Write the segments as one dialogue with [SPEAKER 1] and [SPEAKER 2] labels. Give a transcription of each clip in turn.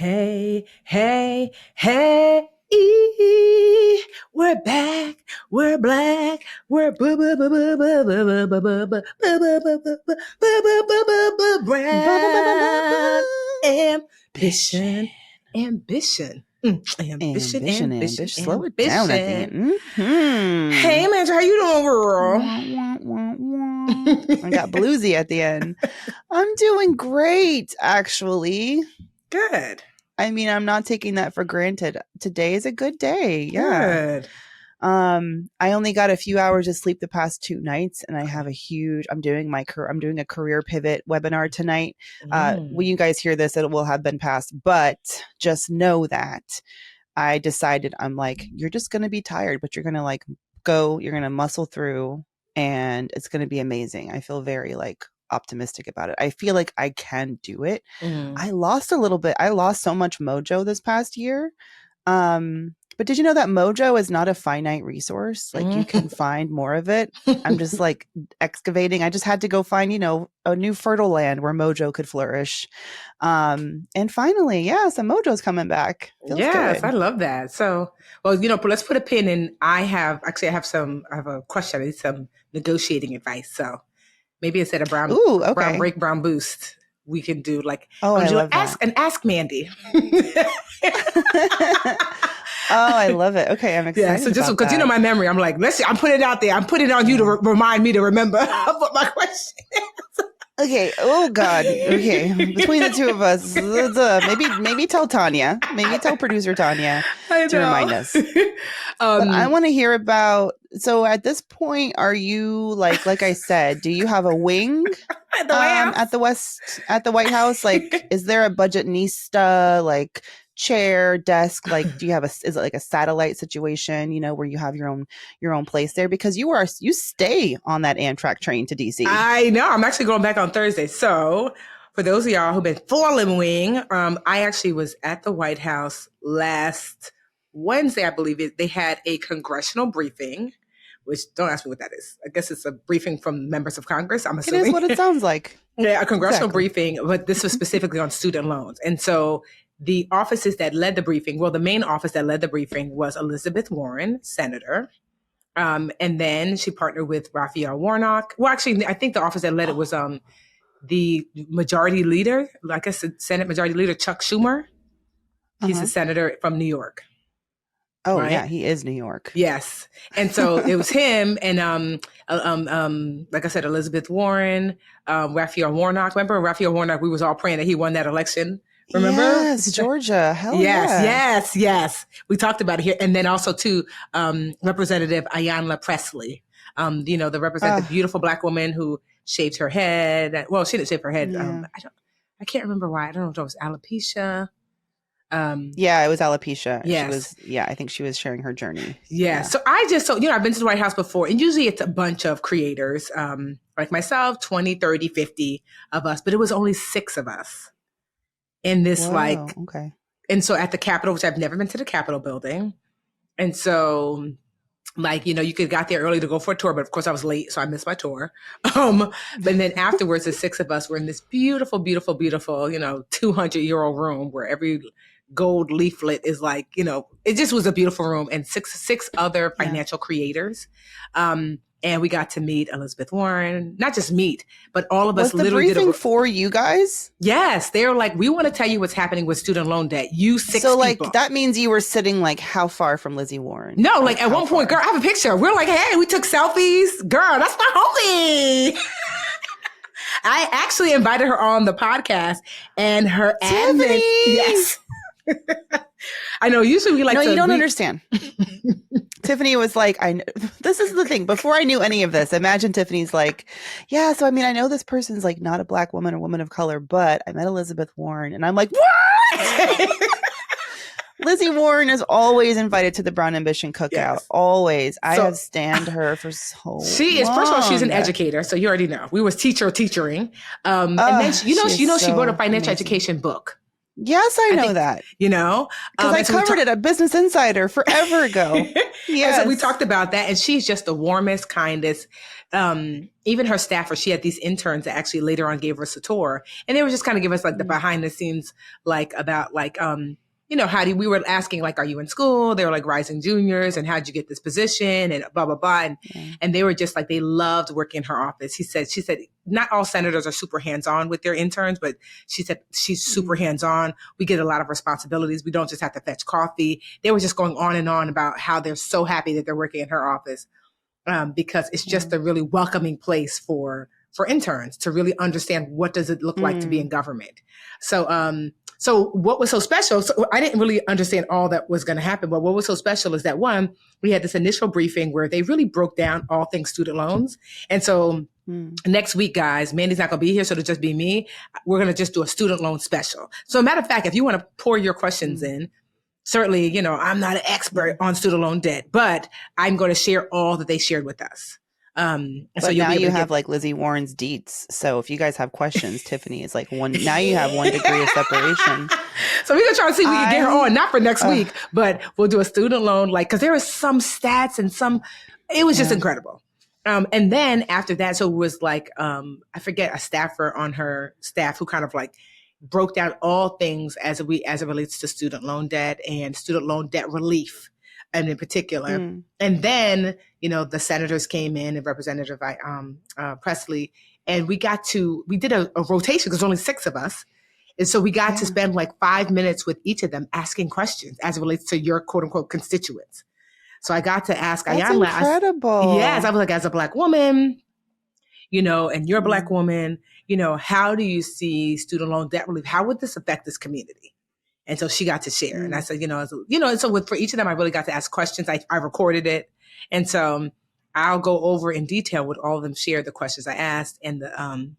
[SPEAKER 1] Hey, hey, hey, we're back, we're black, we're brand ambition, ambition, ambition, ambition,
[SPEAKER 2] Slow it down at the end.
[SPEAKER 1] Hey, Amanda, how you doing, girl?
[SPEAKER 2] I got bluesy at the end. I'm doing great, actually.
[SPEAKER 1] Good.
[SPEAKER 2] I mean, I'm not taking that for granted. Today is a good day. Yeah.
[SPEAKER 1] Good.
[SPEAKER 2] I only got a few hours of sleep the past 2 nights, and I have I'm doing a career pivot webinar tonight. When you guys hear this, it will have been past, but just know that I decided, I'm like, you're just going to be tired, but you're going to you're going to muscle through, and it's going to be amazing. I feel very optimistic about it. I feel like I can do it. I lost a little bit. I lost so much mojo this past year. But did you know that mojo is not a finite resource? You can find more of it. I'm just excavating. I just had to go find, a new fertile land where mojo could flourish. And finally, some mojo's coming back. Feels
[SPEAKER 1] yes,
[SPEAKER 2] good.
[SPEAKER 1] I love that. So, let's put a pin in. I have a question. I need some negotiating advice. So maybe instead of brown break, brown boost, we can do ask Mandi.
[SPEAKER 2] Oh, I love it. Okay, I'm excited.
[SPEAKER 1] Yeah, so just because my memory, I'm like, I'm putting it out there. I'm putting it on you to remind me to remember what my question is.
[SPEAKER 2] Okay. Oh God. Okay. Between the two of us, maybe tell Tanya. Maybe tell producer Tanya to remind us. But I want to hear about. So at this point, are you like I said? Do you have a wing
[SPEAKER 1] at the
[SPEAKER 2] White House? Is there a budgetnista chair, desk? Do you have is it like a satellite situation? Where you have your own place there, because you stay on that Amtrak train to DC.
[SPEAKER 1] I know. I'm actually going back on Thursday. So for those of y'all who've been falling wing, I actually was at the White House last Wednesday, I believe it. They had a congressional briefing, which don't ask me what that is. I guess it's a briefing from members of Congress. I'm assuming
[SPEAKER 2] it is what it sounds like.
[SPEAKER 1] Yeah, a congressional briefing, but this was specifically on student loans. And so the offices that led the briefing, the main office that led the briefing was Elizabeth Warren, senator. And then she partnered with Raphael Warnock. Well, actually, I think the office that led it was the majority leader, like I said, Senate Majority Leader Chuck Schumer. He's a senator from New York.
[SPEAKER 2] Oh, right? Yeah, he is New York.
[SPEAKER 1] Yes. And so it was him and, like I said, Elizabeth Warren, Raphael Warnock. Remember Raphael Warnock? We was all praying that he won that election. Remember?
[SPEAKER 2] Yes, Georgia. Hell
[SPEAKER 1] yes. We talked about it here. And then also too, Representative Ayanna Pressley, the beautiful Black woman who shaved her head. Well, she didn't shave her head.
[SPEAKER 2] Yeah.
[SPEAKER 1] I can't remember why. I don't know if it was alopecia.
[SPEAKER 2] It was alopecia.
[SPEAKER 1] Yes.
[SPEAKER 2] I think she was sharing her journey.
[SPEAKER 1] Yeah. So I've been to the White House before, and usually it's a bunch of creators, like myself, 20, 30, 50 of us, but it was only 6 of us in this
[SPEAKER 2] okay.
[SPEAKER 1] And so at the Capitol, which I've never been to the Capitol building. And so you could got there early to go for a tour, but of course I was late, so I missed my tour. But then afterwards, the 6 of us were in this beautiful, beautiful, beautiful, 200-year-old room where every gold leaflet is it just was a beautiful room, and six other financial creators. And we got to meet Elizabeth Warren, not just meet, but all of us literally
[SPEAKER 2] did the briefing for you guys.
[SPEAKER 1] Yes. They're like, we want to tell you what's happening with student loan debt. You 6 people.
[SPEAKER 2] That means you were sitting how far from Lizzie Warren?
[SPEAKER 1] No, at one point, girl, I have a picture. We're like, hey, we took selfies. Girl, that's my homie. I actually invited her on the podcast, and her
[SPEAKER 2] Tiffany.
[SPEAKER 1] Yes. I know. Usually we
[SPEAKER 2] you don't understand. Tiffany was this is the thing. Before I knew any of this, imagine Tiffany's so I know this person's not a Black woman or woman of color, but I met Elizabeth Warren, and I'm like, what? Lizzie Warren is always invited to the Brown Ambition Cookout. Yes. Always. I have stanned her for so long.
[SPEAKER 1] She is, first of all, she's an educator, so you already know. We was teachering. And then she wrote a financial education book.
[SPEAKER 2] Yes, I know
[SPEAKER 1] think,
[SPEAKER 2] that.
[SPEAKER 1] you know,
[SPEAKER 2] because I covered it at Business Insider forever ago.
[SPEAKER 1] Yes. And so we talked about that, and she's just the warmest, kindest. Even her staffer, she had these interns that actually later on gave us a tour, and they were just kind of give us like the behind the scenes, like about like we were asking like, are you in school? They were like rising juniors, and how'd you get this position, and blah blah blah, and they were just like, they loved working in her office. She said not all senators are super hands on with their interns, but she said she's super hands on. We get a lot of responsibilities. We don't just have to fetch coffee. They were just going on and on about how they're so happy that they're working in her office, because it's just a really welcoming place for interns to really understand what does it look like to be in government. So what was so special? So I didn't really understand all that was going to happen, but what was so special is that one, we had this initial briefing where they really broke down all things student loans. And so next week, guys, Mandi's not going to be here, so it'll just be me. We're going to just do a student loan special. So matter of fact, if you want to pour your questions in, certainly, I'm not an expert on student loan debt, but I'm going to share all that they shared with us.
[SPEAKER 2] But so now you have like Lizzie Warren's deets. So if you guys have questions, Tiffany is like now you have 1 degree of separation.
[SPEAKER 1] So we're going to try to see if we can get her on, not for next week, but we'll do a student loan, because there was some stats and it was just incredible. And then after that, so it was like, I forget, a staffer on her staff who kind of like broke down all things as it relates to student loan debt and student loan debt relief, and in particular. And then, the senators came in, and Representative Presley, and we did a rotation because there's only 6 of us. And so we got to spend like 5 minutes with each of them asking questions as it relates to your quote unquote constituents. So I got to ask Ayanla.
[SPEAKER 2] Incredible.
[SPEAKER 1] Yes. I was like, as a Black woman, and you're a Black woman, how do you see student loan debt relief? How would this affect this community? And so she got to share. And I said, for each of them, I really got to ask questions. I recorded it. And so I'll go over in detail what all of them shared, the questions I asked, and the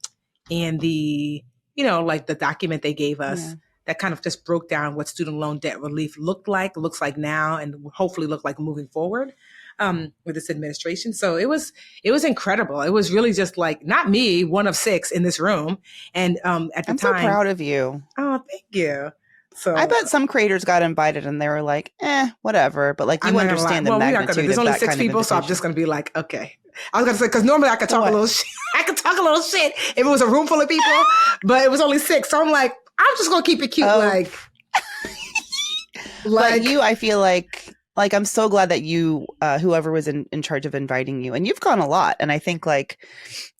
[SPEAKER 1] like the document they gave us that kind of just broke down what student loan debt relief looks like now, and hopefully look like moving forward with this administration. So it was incredible. It was really just like, not me, one of 6 in this room. And at the time,
[SPEAKER 2] I'm so proud of you.
[SPEAKER 1] Oh, thank you. So
[SPEAKER 2] I bet some creators got invited and they were like, whatever. But like, you understand the magnitude.
[SPEAKER 1] There's only 6 people, so I'm just going to be like, okay. I was going to say, because normally I could talk a little shit. I could talk a little shit if it was a room full of people, but it was only 6. So I'm like, I'm just going to keep it cute.
[SPEAKER 2] But you, I feel like I'm so glad that you, whoever was in charge of inviting you, and you've gone a lot. And I think like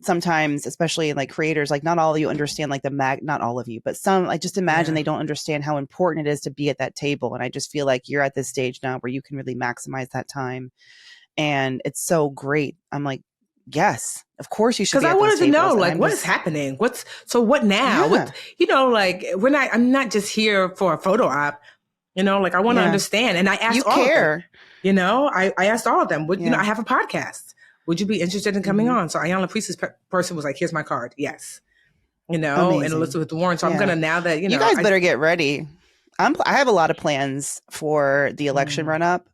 [SPEAKER 2] sometimes, especially like creators, like not all of you understand like not all of you, but some, like just imagine they don't understand how important it is to be at that table. And I just feel like you're at this stage now where you can really maximize that time. And it's so great. I'm like, yes, of course you should.
[SPEAKER 1] Because I wanted to know, like, what is happening? What now? Yeah. I'm not just here for a photo op. I want to understand. And I asked all of them. I asked all of them. I have a podcast. Would you be interested in coming on? So Ayanna Priest's person was like, here's my card. Yes.
[SPEAKER 2] Amazing.
[SPEAKER 1] And Elizabeth Warren. So I'm going to, now that,
[SPEAKER 2] you guys better get ready. I have a lot of plans for the election run up.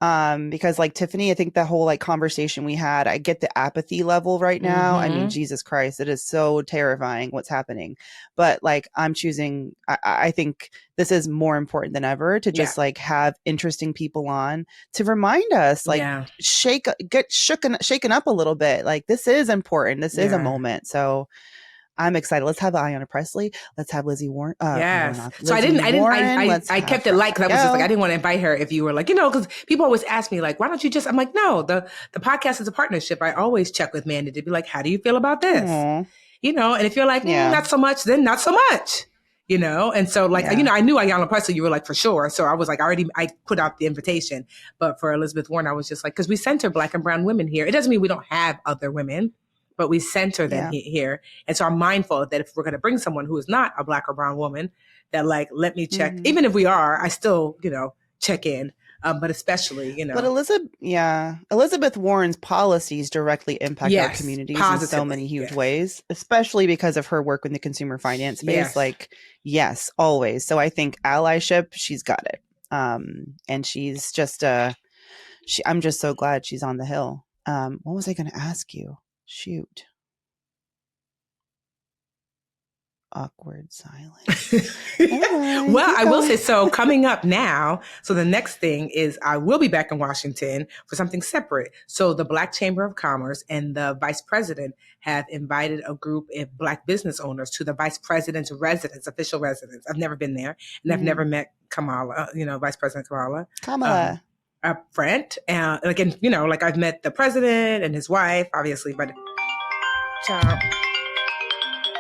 [SPEAKER 2] Because like Tiffany, I think the whole like conversation we had, I get the apathy level right now. I mean, Jesus Christ, it is so terrifying what's happening. But like, I'm choosing, I think this is more important than ever to just like have interesting people on to remind us, like get shaken up a little bit. Like, this is important. This is a moment. So I'm excited. Let's have Ayanna Presley. Let's have Lizzie Warren.
[SPEAKER 1] Yes. So I kept it light because I was just like, I didn't want to invite her if you were like, because people always ask me like, why don't you just, I'm like, no, the podcast is a partnership. I always check with Mandi to be like, how do you feel about this? And if you're like, not so much, then not so much, And so like, I knew Ayanna Presley, you were like, for sure. So I was like, I put out the invitation, but for Elizabeth Warren, I was just like, because we center Black and brown women here. It doesn't mean we don't have other women, but we center them here. And so I'm mindful that if we're going to bring someone who is not a Black or brown woman, that like, let me check. Even if we are, I still, check in. But especially, But
[SPEAKER 2] Elizabeth Warren's policies directly impact our communities in so many huge ways, especially because of her work in the consumer finance space.
[SPEAKER 1] Yes.
[SPEAKER 2] Like, yes, always. So I think allyship, she's got it. And she's just, I'm just so glad she's on the Hill. What was I going to ask you? Shoot. awkward silence.
[SPEAKER 1] Well, I will say, so coming up now, so the next thing is I will be back in Washington for something separate. So the Black Chamber of Commerce and the vice president have invited a group of Black business owners to the vice president's residence, official residence. I've never been there, and I've never met Kamala, Vice President Kamala. A friend, like I've met the president and his wife, obviously, but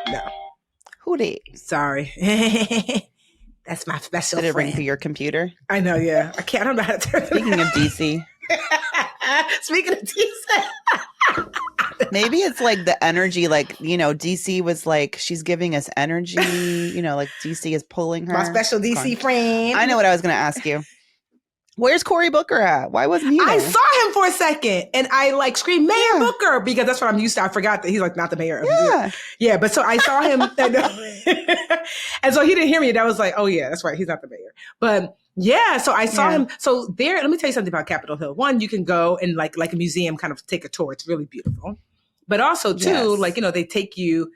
[SPEAKER 1] no.
[SPEAKER 2] Who did?
[SPEAKER 1] Sorry. That's my special
[SPEAKER 2] Did it
[SPEAKER 1] friend.
[SPEAKER 2] ring through your computer?
[SPEAKER 1] I know, yeah. I don't know how to turn it.
[SPEAKER 2] Speaking of DC.
[SPEAKER 1] Speaking of DC.
[SPEAKER 2] Maybe it's like the energy, like, DC was like, she's giving us energy, like DC is pulling her.
[SPEAKER 1] My special DC friend.
[SPEAKER 2] I know what I was going to ask you. Where's Cory Booker at? Why wasn't he there?
[SPEAKER 1] I saw him for a second and I screamed Mayor Booker because that's what I'm used to. I forgot that he's not the mayor. Yeah. But so I saw him and so he didn't hear me. And I was like, oh yeah, that's right. He's not the mayor. But yeah, so I saw him. So there, let me tell you something about Capitol Hill. One, you can go and like a museum, kind of take a tour. It's really beautiful. But also too, they take you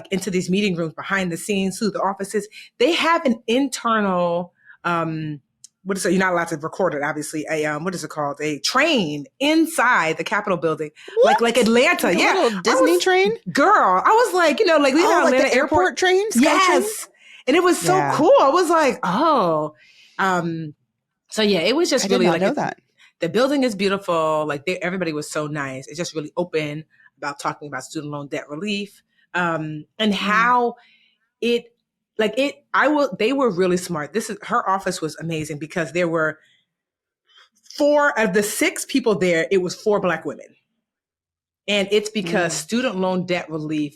[SPEAKER 1] into these meeting rooms behind the scenes through the offices. They have an internal, you're not allowed to record it, obviously. What is it called? A train inside the Capitol building.
[SPEAKER 2] What?
[SPEAKER 1] Like Atlanta.
[SPEAKER 2] A little Disney train?
[SPEAKER 1] Girl, I was like, we have Atlanta
[SPEAKER 2] the airport train?
[SPEAKER 1] Yes.
[SPEAKER 2] Train?
[SPEAKER 1] And it was so cool. I was like, oh. So yeah, it was just
[SPEAKER 2] I
[SPEAKER 1] really
[SPEAKER 2] did not know that.
[SPEAKER 1] The building is beautiful. Everybody was so nice. It's just really open about talking about student loan debt relief. And how they were really smart. Her office was amazing because there were 4 of the 6 people there. It was 4 Black women. And it's because student loan debt relief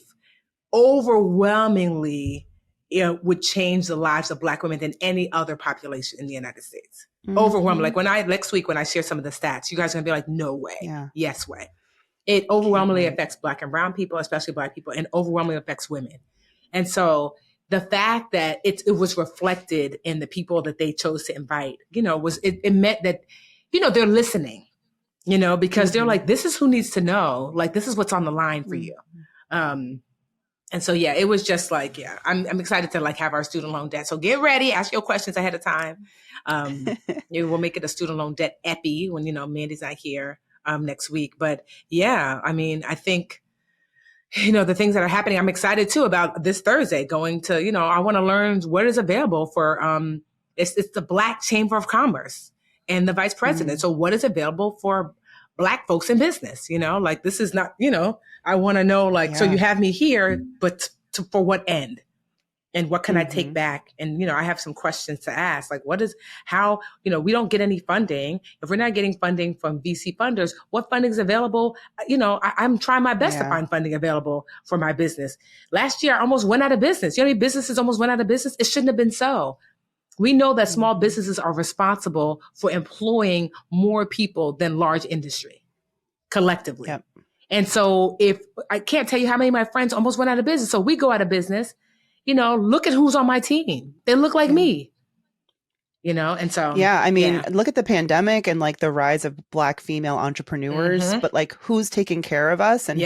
[SPEAKER 1] overwhelmingly would change the lives of Black women than any other population in the United States. Overwhelmingly. Next week, when I share some of the stats, you guys are gonna be like, no way. Yeah. Yes way. It overwhelmingly affects Black and brown people, especially Black people, and overwhelmingly affects women. And so the fact that it was reflected in the people that they chose to invite, it meant that, they're listening, because they're like, this is who needs to know, this is what's on the line for you. And so, yeah, it was just I'm excited to have our student loan debt. So get ready, ask your questions ahead of time. We'll make it a student loan debt epi when, Mandi's not here next week. But yeah, I think, the things that are happening, I'm excited too about this Thursday going to, I want to learn what is available for, it's the Black Chamber of Commerce and the vice president. So what is available for Black folks in business? This is not, I want to know, so you have me here, but for what end? And what can I take back? And, I have some questions to ask, we don't get any funding. If we're not getting funding from VC funders, what funding is available? I'm trying my best to find funding available for my business. Last year, I almost went out of business. Many businesses almost went out of business. It shouldn't have been so. We know that small businesses are responsible for employing more people than large industry collectively. Yep. And so if I can't tell you how many of my friends almost went out of business. So we go out of business. Look at who's on my team. They look like me, and so.
[SPEAKER 2] Yeah. Look at the pandemic and the rise of Black female entrepreneurs, but who's taking care of us and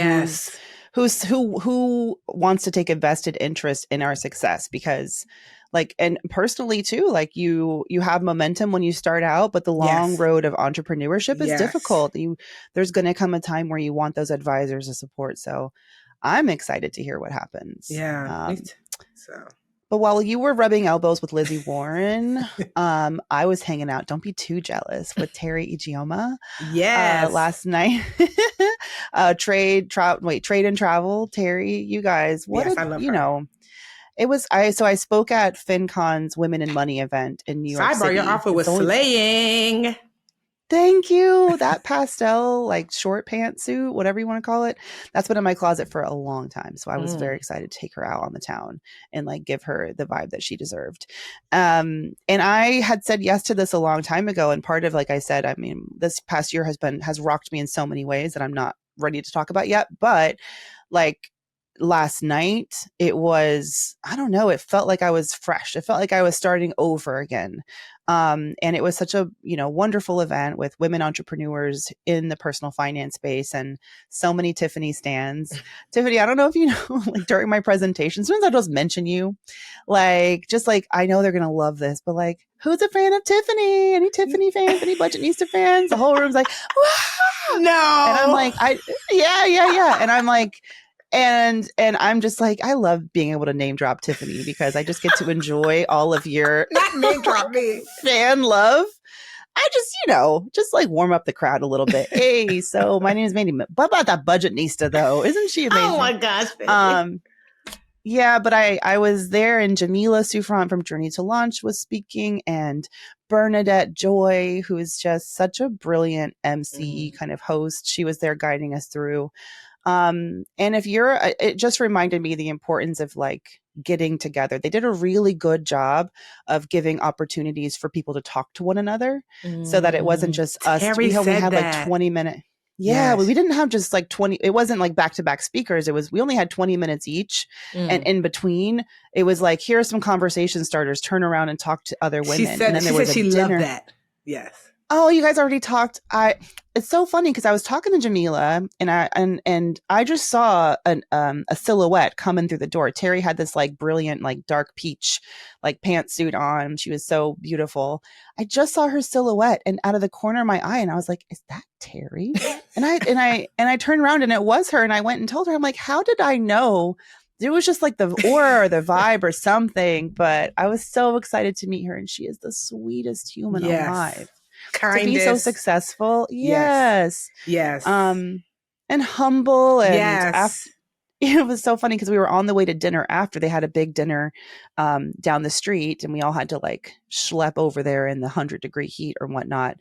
[SPEAKER 2] who wants to take a vested interest in our success? Because and personally too, you have momentum when you start out, but the long road of entrepreneurship is difficult. There's going to come a time where you want those advisors to support. So I'm excited to hear what happens.
[SPEAKER 1] Yeah.
[SPEAKER 2] But while you were rubbing elbows with Lizzie Warren, I was hanging out. Don't be too jealous with Terry Ijeoma.
[SPEAKER 1] Yes.
[SPEAKER 2] Last night, trade and travel. Terry, you guys,
[SPEAKER 1] I love her.
[SPEAKER 2] It was I spoke at FinCon's Women in Money event in New York City.
[SPEAKER 1] Your outfit was slaying.
[SPEAKER 2] Thank you. That pastel, short pantsuit, whatever you want to call it, that's been in my closet for a long time. So I was very excited to take her out on the town and give her the vibe that she deserved. And I had said yes to this a long time ago. And part of, I said, this past year has rocked me in so many ways that I'm not ready to talk about yet. But last night, it was, I don't know, it felt like I was fresh. It felt like I was starting over again. And it was such a, wonderful event with women entrepreneurs in the personal finance space and so many Tiffany stands. Tiffany, I don't know if you know, like during my presentation, sometimes I'll just mention you, just like, I know they're going to love this, but like, who's a fan of Tiffany? Any Tiffany fans? Any Budgetnista fans? The whole room's like, wow.
[SPEAKER 1] No.
[SPEAKER 2] And I'm like, yeah. And I'm like, and I'm just like, I love being able to name drop Tiffany because I just get to enjoy all of your
[SPEAKER 1] not name drop me
[SPEAKER 2] fan love. I just, just like warm up the crowd a little bit. Hey, so my name is Mandi. What about that Budgetnista though? Isn't she amazing?
[SPEAKER 1] Oh my gosh, baby.
[SPEAKER 2] Yeah, but I was there, and Jamila Sufran from Journey to Launch was speaking, and Bernadette Joy, who is just such a brilliant MC kind of host. She was there guiding us through. And if it just reminded me the importance of like getting together. They did a really good job of giving opportunities for people to talk to one another so that it wasn't just us.
[SPEAKER 1] Terry said
[SPEAKER 2] we had
[SPEAKER 1] that.
[SPEAKER 2] like 20 minutes. Yeah,
[SPEAKER 1] Yes.
[SPEAKER 2] we didn't have just like 20. It wasn't like back-to-back speakers. We only had 20 minutes each. And in between, it was like, here are some conversation starters. Turn around and talk to other women.
[SPEAKER 1] She said,
[SPEAKER 2] and then there was
[SPEAKER 1] she
[SPEAKER 2] dinner.
[SPEAKER 1] loved that. Yes.
[SPEAKER 2] Oh, you guys already talked. It's so funny because I was talking to Jamila and I just saw a silhouette coming through the door. Terry had this like brilliant, like dark peach, like pantsuit on. She was so beautiful. I just saw her silhouette and out of the corner of my eye, and I was like, is that Terry? and I turned around and it was her. And I went and told her, I'm like, how did I know? It was just like the aura or the vibe or something, but I was so excited to meet her, and she is the sweetest human alive.
[SPEAKER 1] Kindest.
[SPEAKER 2] To be so successful. Yes. And humble. And it was so funny because we were on the way to dinner after they had a big dinner down the street, and we all had to like schlep over there in the 100-degree heat or whatnot.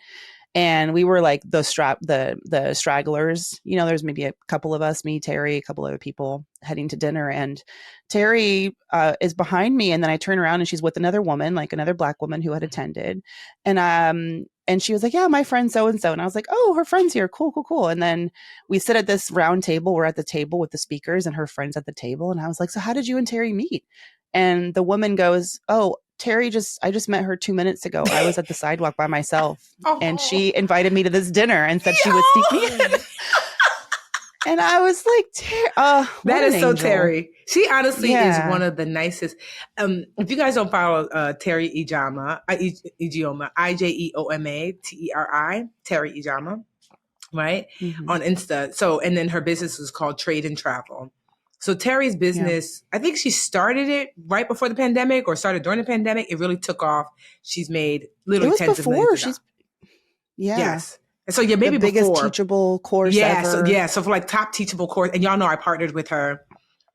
[SPEAKER 2] And we were like the stragglers, there's maybe a couple of us, me, Terry, a couple other people heading to dinner. And Terry is behind me. And then I turn around and she's with another woman, like another Black woman who had attended. And she was like, yeah, my friend so-and-so. And I was like, oh, her friend's here. Cool. And then we sit at this round table. We're at the table with the speakers and her friends at the table. And I was like, so how did you and Terry meet? And the woman goes, oh, I just met her 2 minutes ago. I was at the sidewalk by myself and she invited me to this dinner and said she would sneak me in. And I was like,
[SPEAKER 1] that is so Terry. She honestly is one of the nicest. If you guys don't follow Terry Ijeoma, Ijeoma, Teri, Terry Ijeoma, right? On Insta. So, and then her business was called Trade and Travel. So Terry's business, I think she started it right before the pandemic or started during the pandemic. It really took off. She's made literally tens of millions of dollars. Yes. So yeah, maybe
[SPEAKER 2] the biggest
[SPEAKER 1] before.
[SPEAKER 2] teachable course ever.
[SPEAKER 1] So for like top teachable course, and y'all know I partnered with her,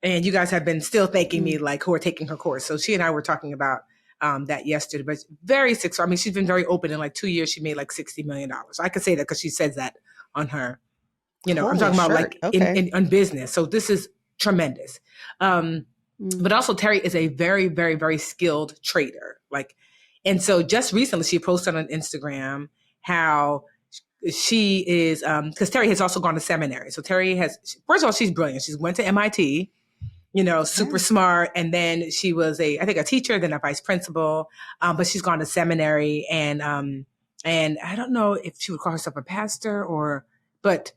[SPEAKER 1] and you guys have been still thanking me like who are taking her course. So she and I were talking about that yesterday, but very successful. I mean, she's been very open. In like 2 years, she made like $60 million. I could say that because she says that on her. I'm talking about like in business. So this is tremendous. But also Terry is a very, very, very skilled trader. And so just recently she posted on Instagram how she is, because Terry has also gone to seminary. So Terry first of all, she's brilliant. She went to MIT, super smart. And then she was I think a teacher, then a vice principal. But she's gone to seminary and I don't know if she would call herself a pastor but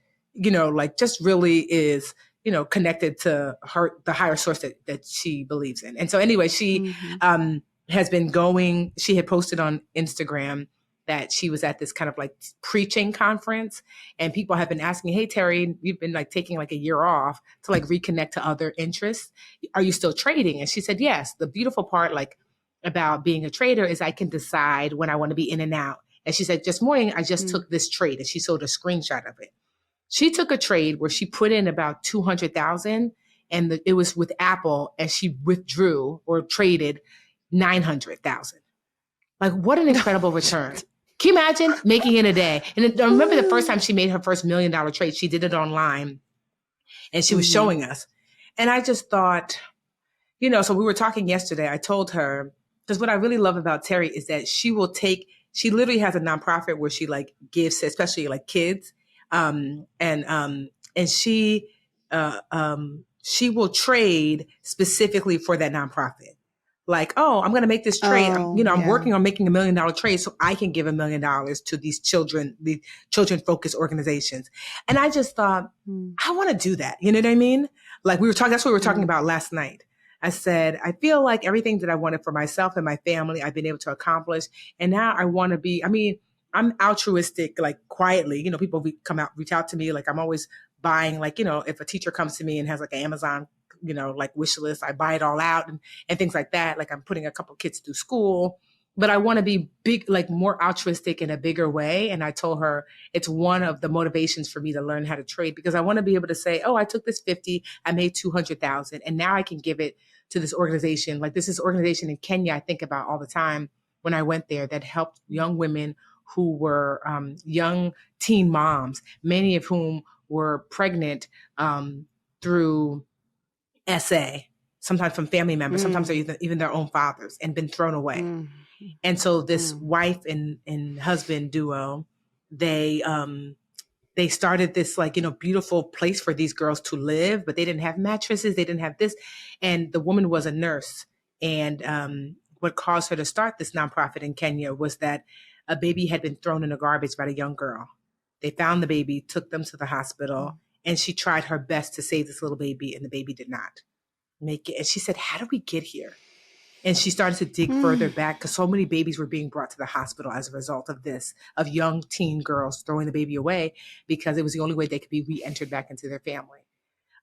[SPEAKER 1] just really is, connected to the higher source that she believes in. And so anyway, she has been going, she had posted on Instagram that she was at this kind of like preaching conference, and people have been asking, hey, Terry, you've been like taking like a year off to like reconnect to other interests. Are you still trading? And she said, yes. The beautiful part like about being a trader is I can decide when I want to be in and out. And she said, just morning, I just took this trade, and she showed a screenshot of it. She took a trade where she put in about 200,000 and it was with Apple, and she withdrew or traded 900,000. Like, what an incredible return. Can you imagine making it a day? And I remember the first time she made her first $1 million trade, she did it online and she was showing us. And I just thought, so we were talking yesterday. I told her, because what I really love about Terry is that she literally has a nonprofit where she like gives, especially like kids. And she she will trade specifically for that nonprofit. Like, oh, I'm going to make this trade.
[SPEAKER 2] Oh,
[SPEAKER 1] I'm
[SPEAKER 2] yeah.
[SPEAKER 1] working on making $1 million trade so I can give $1 million to these children, the children focused organizations. And I just thought, I want to do that. You know what I mean? Like that's what we were talking about last night. I said, I feel like everything that I wanted for myself and my family, I've been able to accomplish. And now I want to I'm altruistic, like quietly, people reach out to me. Like I'm always buying, like, if a teacher comes to me and has like an Amazon, like wish list, I buy it all out and things like that. Like I'm putting a couple kids through school, but I want to be big, like more altruistic in a bigger way. And I told her it's one of the motivations for me to learn how to trade, because I want to be able to say, oh, I took this 50, I made 200,000, and now I can give it to this organization. Like this organization in Kenya, I think about all the time when I went there, that helped young women who were young teen moms, many of whom were pregnant through SA, sometimes from family members, sometimes they're even their own fathers, and been thrown away. And so this wife and husband duo, they started this, like, beautiful place for these girls to live, but they didn't have mattresses. They didn't have this. And the woman was a nurse. And what caused her to start this nonprofit in Kenya was that a baby had been thrown in the garbage by a young girl. They found the baby, took them to the hospital, and she tried her best to save this little baby, and the baby did not make it. And she said, how did we get here? And she started to dig further back, because so many babies were being brought to the hospital as a result of this, of young teen girls throwing the baby away because it was the only way they could be re-entered back into their family.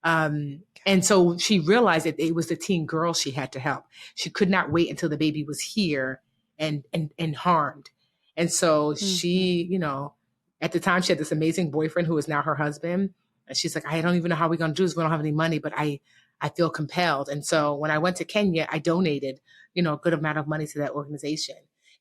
[SPEAKER 1] And so she realized that it was the teen girls she had to help. She could not wait until the baby was here and harmed. And so she, at the time she had this amazing boyfriend who is now her husband. And she's like, I don't even know how we're going to do this. We don't have any money, but I feel compelled. And so when I went to Kenya, I donated, a good amount of money to that organization.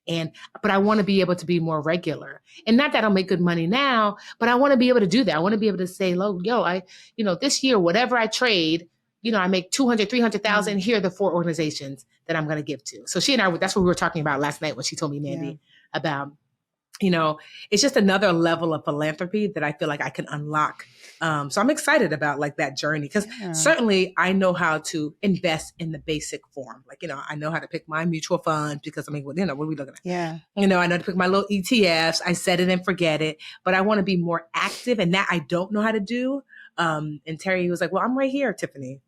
[SPEAKER 1] But I want to be able to be more regular, and not that I'll make good money now, but I want to be able to do that. I want to be able to say, this year, whatever I trade, I make 200, 300,000. Here are the 4 organizations that I'm going to give to. So she and I, that's what we were talking about last night when she told me, Mandi, about, it's just another level of philanthropy that I feel like I can unlock. So I'm excited about like that journey, because certainly I know how to invest in the basic form. Like, I know how to pick my mutual funds, because what are we looking at?
[SPEAKER 2] Yeah.
[SPEAKER 1] I know to pick my little ETFs. I set it and forget it, but I want to be more active, and that I don't know how to do. And Terry was like, well, I'm right here, Tiffany.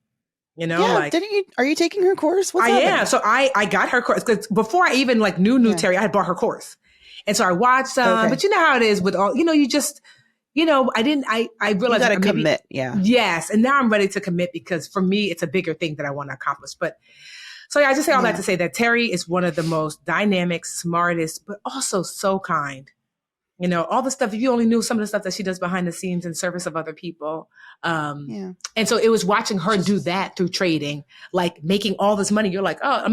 [SPEAKER 2] Are you taking her course?
[SPEAKER 1] What's happening? Am. So I got her course, because before I even knew Terry, I had bought her course. And so I watched but you know how it is with all, you just, I realized
[SPEAKER 2] you got to commit. Yeah.
[SPEAKER 1] Yes. And now I'm ready to commit, because for me, it's a bigger thing that I want to accomplish. But so I just say all that to say that Terry is one of the most dynamic, smartest, but also so kind. All the stuff, if you only knew some of the stuff that she does behind the scenes in service of other people. And so it was watching her do that through trading, like making all this money. You're like, oh,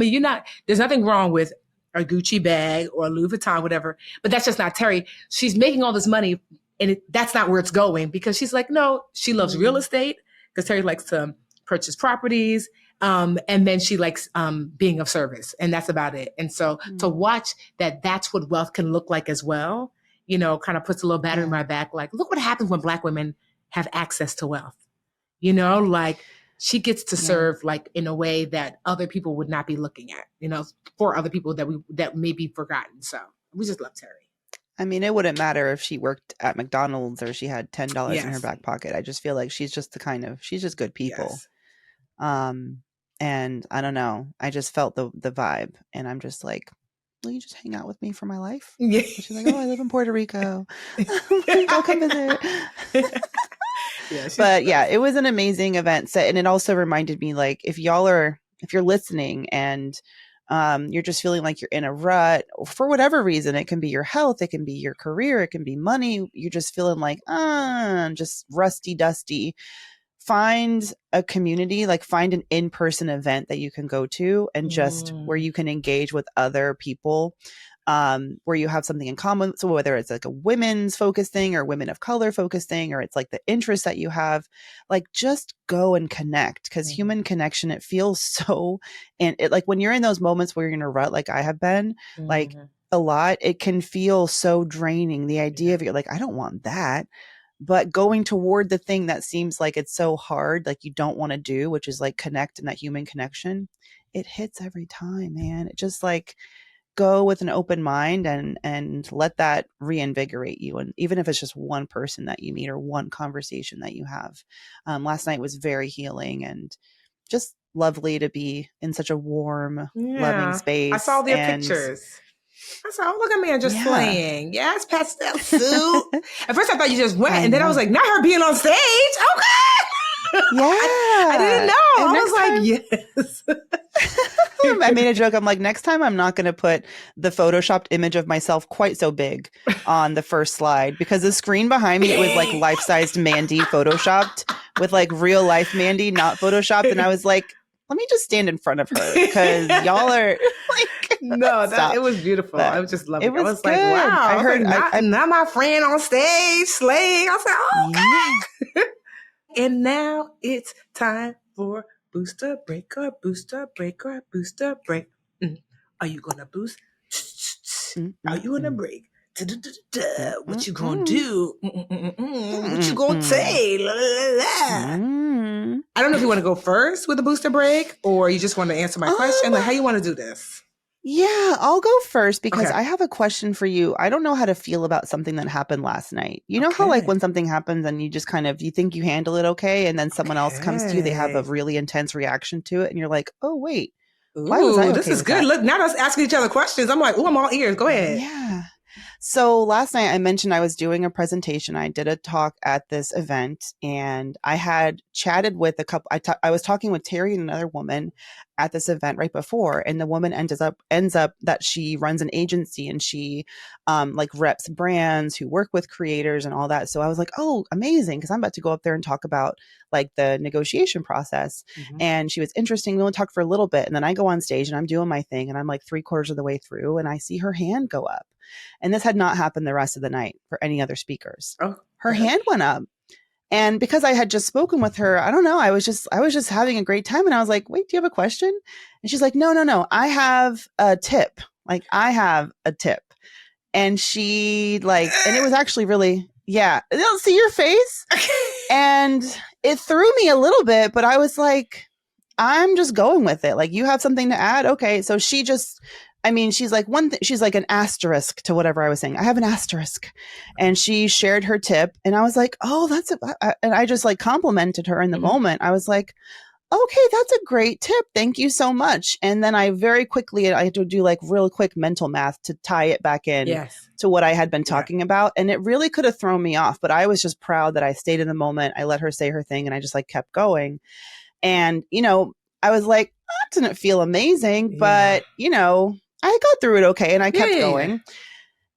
[SPEAKER 1] there's nothing wrong with a Gucci bag or a Louis Vuitton, whatever, but that's just not Terry. She's making all this money, and that's not where it's going, because she's like, no, she loves real estate, because Terry likes to purchase properties. And then she likes being of service, and that's about it. And so to watch that's what wealth can look like as well, kind of puts a little battery in my back. Like, look what happens when Black women have access to wealth. Like she gets to serve like in a way that other people would not be looking at, for other people that may be forgotten. So we just love Terry.
[SPEAKER 2] It wouldn't matter if she worked at McDonald's or she had $10 in her back pocket. I just feel like she's just she's just good people. Yes. And I don't know, I just felt the vibe, and I'm just like, will you just hang out with me for my life? Yeah. She's like, oh, I live in Puerto Rico. I'll come visit. But it was an amazing event. And it also reminded me, like, if you're listening and you're just feeling like you're in a rut for whatever reason, it can be your health, it can be your career, it can be money. You're just feeling like, just rusty, dusty. Find a community, like find an in-person event that you can go to, and just where you can engage with other people, where you have something in common. So whether it's like a women's focused thing or women of color focused thing, or it's like the interests that you have, like just go and connect, because human connection, it feels so, and it, like when you're in those moments where you're in a rut, like I have been, like a lot, it can feel so draining. The idea of you're like, I don't want that. but going toward the thing that seems like it's so hard, like you don't want to do, which is like connect in that human connection, it hits every time, man. It just like go with an open mind and let that reinvigorate you. And even if it's just one person that you meet or one conversation that you have, last night was very healing and just lovely to be in such a warm, loving
[SPEAKER 1] Yeah. I saw
[SPEAKER 2] space.
[SPEAKER 1] their
[SPEAKER 2] And
[SPEAKER 1] pictures. I said, oh, look at me just
[SPEAKER 2] yeah,
[SPEAKER 1] slaying. Yes, pastel suit. At first I thought you just went,
[SPEAKER 2] I
[SPEAKER 1] and then I was
[SPEAKER 2] know.
[SPEAKER 1] like, not her being on stage. Okay. I didn't
[SPEAKER 2] Yeah.
[SPEAKER 1] know.
[SPEAKER 2] And
[SPEAKER 1] I
[SPEAKER 2] next
[SPEAKER 1] was like,
[SPEAKER 2] time, I made a joke. I'm like, next time I'm not going to put the photoshopped image of myself quite so big on the first slide, because the screen behind me, it was like life-sized Mandi photoshopped with like real life Mandi, not photoshopped. And I was like, let me just stand in front of her because y'all are like,
[SPEAKER 1] no,
[SPEAKER 2] stop.
[SPEAKER 1] it was beautiful. I
[SPEAKER 2] But
[SPEAKER 1] was just
[SPEAKER 2] it
[SPEAKER 1] loving it. I
[SPEAKER 2] was
[SPEAKER 1] was like,
[SPEAKER 2] good.
[SPEAKER 1] wow. I
[SPEAKER 2] I
[SPEAKER 1] was like,
[SPEAKER 2] heard,
[SPEAKER 1] not my friend on stage slaying. I was like, oh,
[SPEAKER 2] yeah.
[SPEAKER 1] okay. And now it's time for booster break or booster break or booster break. Are you gonna boost? Are you gonna break? What you gonna do? What you gonna say? La, la, la. I don't know if you want to go first with the booster break or you just want to answer my question. Like, how you want to do this?
[SPEAKER 2] Yeah, I'll go first because
[SPEAKER 1] Okay.
[SPEAKER 2] I have a question for you. I don't know how to feel about something that happened last night. You know how like
[SPEAKER 1] Okay.
[SPEAKER 2] when something happens and you just kind of you think you handle it okay, and then someone else comes to you, they have a
[SPEAKER 1] Okay.
[SPEAKER 2] really intense reaction to it, and you're like, "Oh, wait. Why was I
[SPEAKER 1] Ooh, this
[SPEAKER 2] okay
[SPEAKER 1] is
[SPEAKER 2] with
[SPEAKER 1] good.
[SPEAKER 2] that?"
[SPEAKER 1] Look, now us asking each other questions. I'm like, ooh, I'm all ears. Go ahead.
[SPEAKER 2] Yeah. So last night I mentioned I was doing a presentation. I did a talk at this event and I had chatted with a couple. I was talking with Terry and another woman at this event right before, and the woman ends up that she runs an agency and she like reps brands who work with creators and all that. So I was like, oh, amazing, because I'm about to go up there and talk about like the negotiation process. And she was interesting. We only talked for a little bit, and then I go on stage and I'm doing my thing, and I'm like 3/4 of the way through, and I see her hand go up. And this had not happened the rest of the night for any other speakers.
[SPEAKER 1] Oh,
[SPEAKER 2] Her
[SPEAKER 1] okay.
[SPEAKER 2] hand went up. And because I had just spoken with her, I don't know, I was just having a great time. And I was like, wait, do you have a question? And she's like, no. I have a tip. Like, I have a tip. And she like, and it was actually really, yeah. They'll see your face. And it threw me a little bit, but I was like, I'm just going with it. Like, you have something to add? Okay. So she just, I mean, she's like she's like an asterisk to whatever I was saying. I have an asterisk. And she shared her tip. And I was like, oh, and I just like complimented her in the moment. I was like, okay, that's a great tip. Thank you so much. And then I very quickly, I had to do like real quick mental math to tie it back in to what I had been talking about. And it really could have thrown me off, but I was just proud that I stayed in the moment. I let her say her thing and I just like kept going. And, you know, I was like, that didn't feel amazing, but, you know, I got through it okay. And I kept going.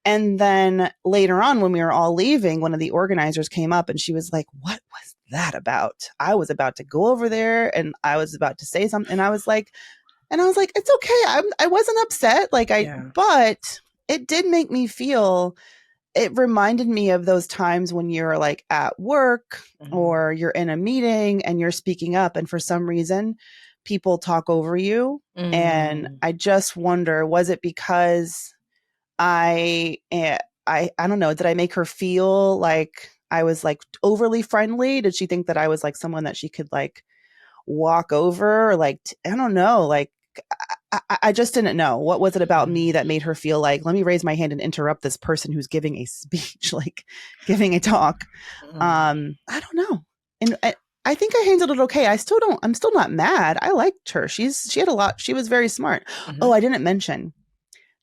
[SPEAKER 2] And then later on, when we were all leaving, one of the organizers came up and she was like, what was that about? I was about to go over there and I was about to say something. And I was like, it's okay. I wasn't upset. But it did make me feel, it reminded me of those times when you're like at work or you're in a meeting and you're speaking up. And for some reason, people talk over you. And I just wonder, was it because I don't know, did I make her feel like I was like overly friendly? Did she think that I was like someone that she could like walk over or like, I don't know, like I just didn't know. What was it about me that made her feel like, let me raise my hand and interrupt this person who's giving a speech, like giving a talk? I don't know. And I think I handled it okay. I'm still not mad. I liked her. She was very smart. Oh, I didn't mention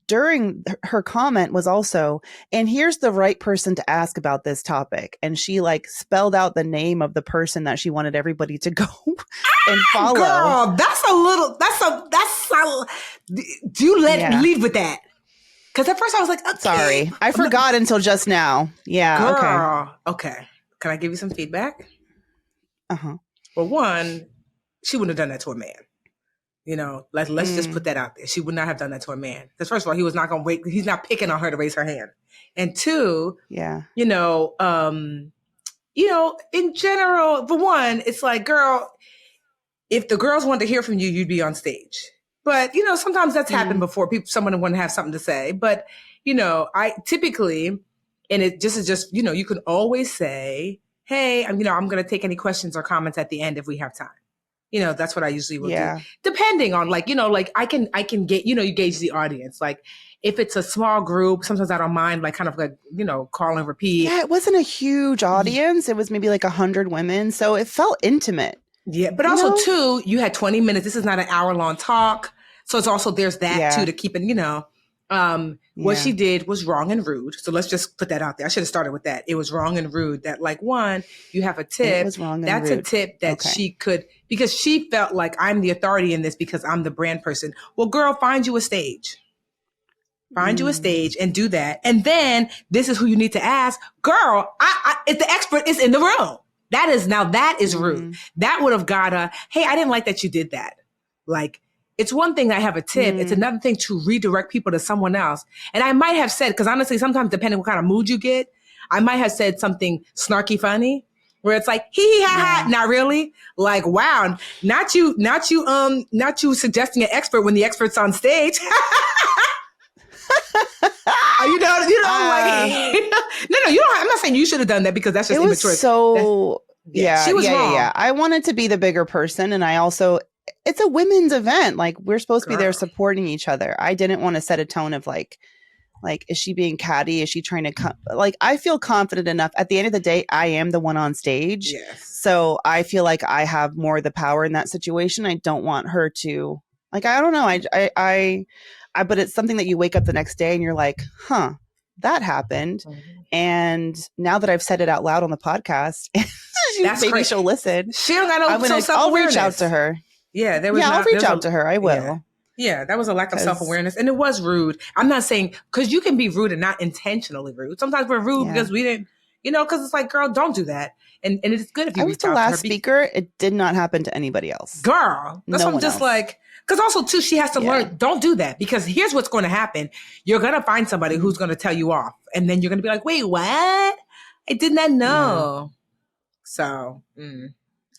[SPEAKER 2] during her comment was also, and here's the right person to ask about this topic. And she like spelled out the name of the person that she wanted everybody to go and follow.
[SPEAKER 1] Girl, do you lead with that? Because at first I was like, okay.
[SPEAKER 2] Sorry, I forgot until just now. Yeah.
[SPEAKER 1] Girl, okay. Can I give you some feedback? Well, one, she wouldn't have done that to a man. You know, let's just put that out there. She would not have done that to a man. Because first of all, he was not going to wait. He's not picking on her to raise her hand. And two, you know, in general, for one, it's like, girl, if the girls wanted to hear from you, you'd be on stage. But, you know, sometimes that's happened before. Someone would have something to say. But, you know, I typically, And it just is just, you can always say, hey, I'm going to take any questions or comments at the end if we have time. That's what I usually will do. Depending on I can get, you gauge the audience. Like if it's a small group, sometimes I don't mind call and repeat.
[SPEAKER 2] Yeah, it wasn't a huge audience. It was maybe like 100 women. So it felt intimate.
[SPEAKER 1] Yeah. But also too, you had 20 minutes. This is not an hour-long talk. So it's also, there's that too, to keep it, what she did was wrong and rude. So let's just put that out there. I should have started with that. It was wrong and rude that one, you have a tip.
[SPEAKER 2] It was wrong and
[SPEAKER 1] That's
[SPEAKER 2] rude.
[SPEAKER 1] A tip that she could, because she felt like I'm the authority in this because I'm the brand person. Well, girl, find you a stage. Find you a stage and do that. And then this is who you need to ask. Girl, if the expert is in the room. That is rude. That would have got hey, I didn't like that you did that. Like, it's one thing I have a tip. It's another thing to redirect people to someone else. And I might have said, because honestly, sometimes depending on what kind of mood you get, I might have said something snarky funny where it's like, hee hee ha ha, not really. Like, wow, not you suggesting an expert when the expert's on stage. No, you don't. I'm not saying you should have done that because that's just immature.
[SPEAKER 2] So
[SPEAKER 1] she was wrong.
[SPEAKER 2] Yeah. I wanted to be the bigger person, and I also, it's a women's event. Like we're supposed to be there supporting each other. I didn't want to set a tone of like, is she being catty? Is she trying to I feel confident enough. At the end of the day, I am the one on stage.
[SPEAKER 1] Yes.
[SPEAKER 2] So I feel like I have more of the power in that situation. I don't want her to I don't know. But it's something that you wake up the next day and you're like, huh, that happened. And now that I've said it out loud on the podcast, maybe she'll listen.
[SPEAKER 1] She don't got no self-awareness.
[SPEAKER 2] I'll reach out to her.
[SPEAKER 1] Yeah,
[SPEAKER 2] I'll reach out to her. I will.
[SPEAKER 1] Yeah, that was a lack of self-awareness. And it was rude. I'm not saying, because you can be rude and not intentionally rude. Sometimes we're rude because we didn't, because it's like, girl, don't do that. And it's good if you reach out to her.
[SPEAKER 2] I was the last speaker. It did not happen to anybody else.
[SPEAKER 1] Girl, that's what I'm just like, because also too, she has to learn, don't do that, because here's what's going to happen. You're going to find somebody who's going to tell you off. And then you're going to be like, wait, what? I did not know. So,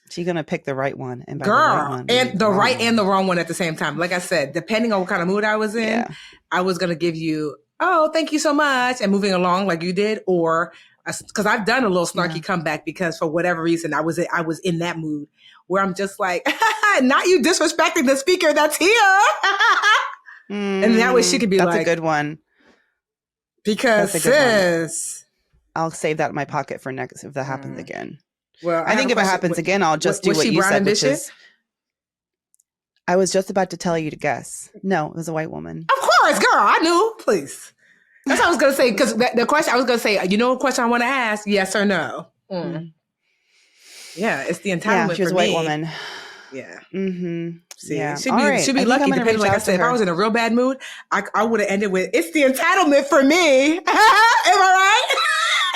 [SPEAKER 2] she's going to pick the right one. And by
[SPEAKER 1] girl,
[SPEAKER 2] the right one,
[SPEAKER 1] and the right and the wrong one at the same time. Like I said, depending on what kind of mood I was in, I was going to give you, oh, thank you so much. And moving along like you did, or because I've done a little snarky comeback because for whatever reason, I was in that mood where I'm just like, not you disrespecting the speaker that's here. And that way she could be
[SPEAKER 2] that's
[SPEAKER 1] like,
[SPEAKER 2] that's a good one.
[SPEAKER 1] Because sis,
[SPEAKER 2] I'll save that in my pocket for next if that happens again.
[SPEAKER 1] Well,
[SPEAKER 2] I think if it happens again, I'll just do what you said, which is. I was just about to tell you to guess. No, it was a white woman.
[SPEAKER 1] Of course, girl. I knew. Please. That's what I was going to say. Because the question I was going to say, you know what question I want to ask? Yes or no? Yeah, it's the entitlement.
[SPEAKER 2] Yeah, she was
[SPEAKER 1] for
[SPEAKER 2] a white
[SPEAKER 1] me.
[SPEAKER 2] woman.
[SPEAKER 1] Yeah.
[SPEAKER 2] See,
[SPEAKER 1] she'd be lucky. Depending, like I said, if I was in a real bad mood, I would have ended with, "It's the entitlement for me." Am I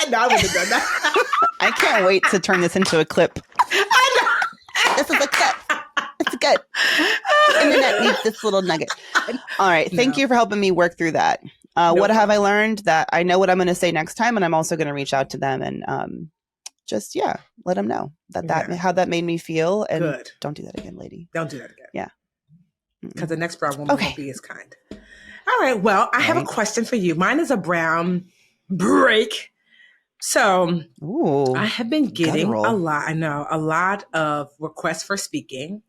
[SPEAKER 1] right? No, I wouldn't have done that.
[SPEAKER 2] I can't wait to turn this into a clip.
[SPEAKER 1] I know.
[SPEAKER 2] This is a clip. It's good. The internet needs this little nugget. All right. Thank you for helping me work through that. What have I learned? That I know what I'm going to say next time, and I'm also going to reach out to them and just let them know how that made me feel. And don't do that again, lady.
[SPEAKER 1] Don't do that again.
[SPEAKER 2] Yeah.
[SPEAKER 1] Because the next brown woman won't be as kind. All right. Well, I have a question for you. Mine is a brown break. So I have been getting a lot of requests for speaking.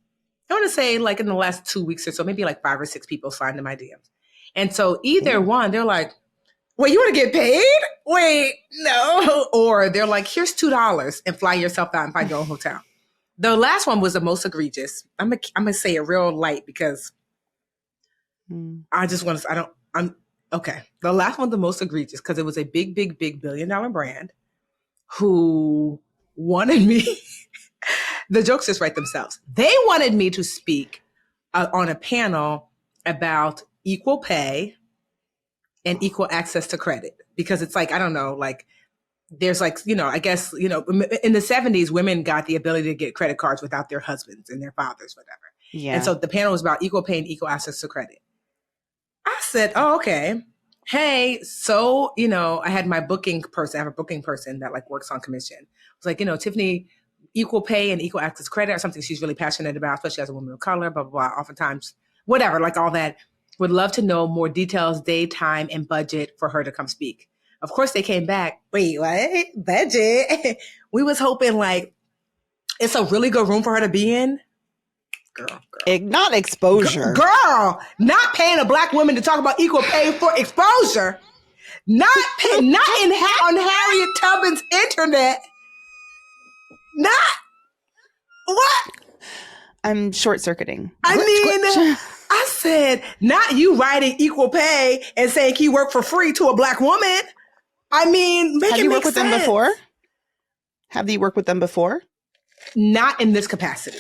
[SPEAKER 1] I want to say like in the last 2 weeks or so, maybe like 5 or 6 people signed in my DMs. And so either one, they're like, wait, you want to get paid? Wait, no. Or they're like, here's $2 and fly yourself out and find your own hotel. The last one was the most egregious. I'm gonna say it real light because I just want to, okay. The last one, the most egregious, because it was a big, big, big $1 billion brand who wanted me, the jokes just write themselves. They wanted me to speak on a panel about equal pay and equal access to credit, because it's like, I don't know, like there's like, I guess, in the 70s, women got the ability to get credit cards without their husbands and their fathers, whatever. Yeah. And so the panel was about equal pay and equal access to credit. I said, oh, okay. Hey, so, I had my booking person, I have a booking person that like works on commission. I was like, Tiffany, equal pay and equal access to credit are something she's really passionate about, especially as a woman of color, blah, blah, blah. Oftentimes, whatever, like all that. Would love to know more details, day, time, and budget for her to come speak. Of course, they came back. Wait, what? Budget? We was hoping like it's a really good room for her to be in. Girl.
[SPEAKER 2] Not exposure.
[SPEAKER 1] Girl, not paying a Black woman to talk about equal pay for exposure. Not on Harriet Tubman's internet. Not what?
[SPEAKER 2] I'm short circuiting.
[SPEAKER 1] I mean, I said, not you writing equal pay and saying he work for free to a Black woman. I mean,
[SPEAKER 2] have you worked with them before? Have you worked with them before?
[SPEAKER 1] Not in this capacity.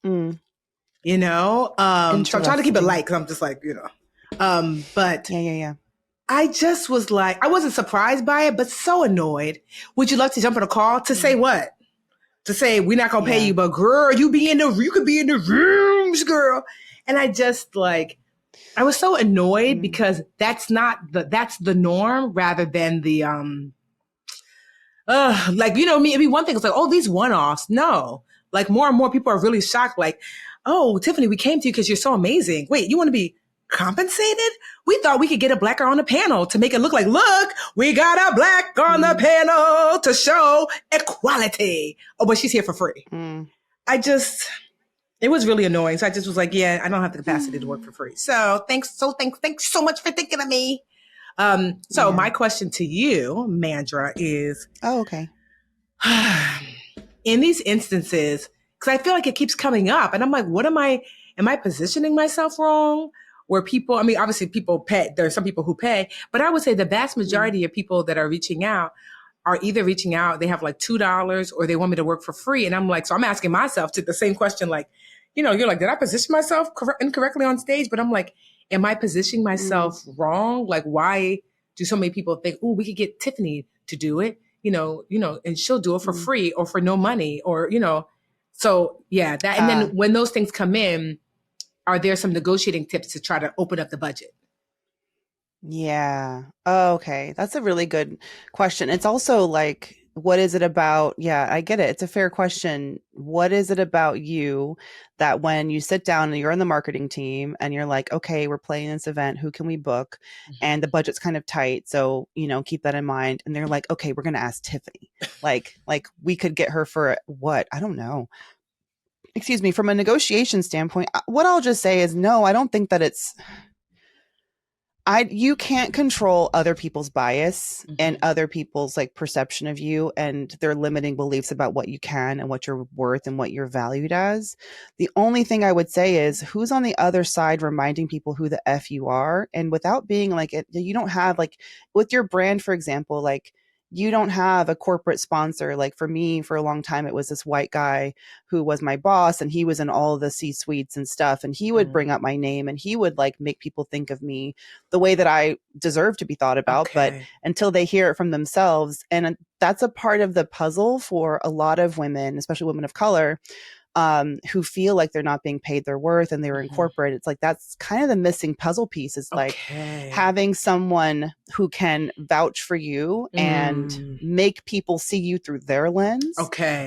[SPEAKER 1] You know, so I'm trying to keep it light because I'm just like, you know, but
[SPEAKER 2] yeah.
[SPEAKER 1] I just was like, I wasn't surprised by it, but so annoyed. Would you love to jump on a call to say what? To say we're not gonna pay you, but girl, you could be in the rooms, girl. And I just like, I was so annoyed because that's the norm rather than the like, you know, me, it'd be one thing. It's like, oh, these one-offs. No, like more and more people are really shocked. Like, oh, Tiffany, we came to you because you're so amazing. Wait, you want to be compensated? We thought we could get a Black girl on the panel to make it look like, look, we got a Black on the panel to show equality. Oh, but she's here for free. It was really annoying. So I just was like, yeah, I don't have the capacity to work for free. So thanks so much for thinking of me. So my question to you, Mandra, is,
[SPEAKER 2] okay.
[SPEAKER 1] In these instances, because I feel like it keeps coming up and I'm like, am I positioning myself wrong? Where people, I mean, obviously people pay, there are some people who pay, but I would say the vast majority of people that are reaching out are either reaching out, they have like $2 or they want me to work for free. And I'm like, so I'm asking myself the same question, like, you know, you're like, did I position myself incorrectly on stage? But I'm like, am I positioning myself wrong? Like, why do so many people think, oh, we could get Tiffany to do it, you know, and she'll do it for free or for no money or, you know, so yeah, that. And then when those things come in, are there some negotiating tips to try to open up the budget?
[SPEAKER 2] Yeah. Oh, okay. That's a really good question. It's also like, what is it about? Yeah, I get it. It's a fair question. What is it about you that when you sit down and you're on the marketing team and you're like, okay, we're playing this event, who can we book? And the budget's kind of tight. So, you know, keep that in mind. And they're like, okay, we're going to ask Tiffany. like we could get her for what? I don't know. Excuse me, from a negotiation standpoint, what I'll just say is no, I don't think that you can't control other people's bias and other people's like perception of you and their limiting beliefs about what you can and what you're worth and what you're valued as. The only thing I would say is who's on the other side reminding people who the F you are, and without being like it, you don't have like with your brand, for example, like you don't have a corporate sponsor. Like for me, for a long time, it was this white guy who was my boss and he was in all the C-suites and stuff. And he would bring up my name and he would like make people think of me the way that I deserve to be thought about. But until they hear it from themselves, and that's a part of the puzzle for a lot of women, especially women of color, who feel like they're not being paid their worth and they're in corporate. It's like, that's kind of the missing puzzle piece. It's like having someone who can vouch for you and make people see you through their lens.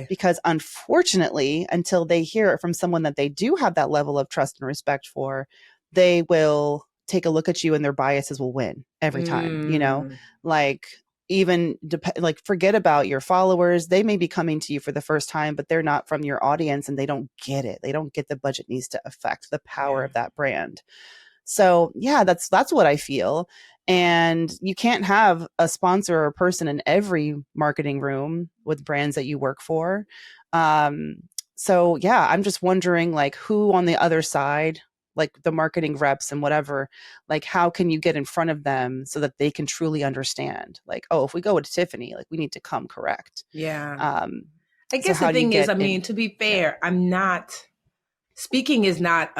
[SPEAKER 2] Because unfortunately, until they hear it from someone that they do have that level of trust and respect for, they will take a look at you and their biases will win every time, you know, like even like forget about your followers. They may be coming to you for the first time, but they're not from your audience and they don't get it. They don't get the budget needs to affect the power of that brand. So yeah, that's what I feel. And you can't have a sponsor or a person in every marketing room with brands that you work for. So yeah, I'm just wondering like who on the other side, like the marketing reps and whatever, like how can you get in front of them so that they can truly understand like, oh, if we go with Tiffany, like we need to come correct.
[SPEAKER 1] I guess the thing is, I mean, to be fair, I'm not, speaking is not,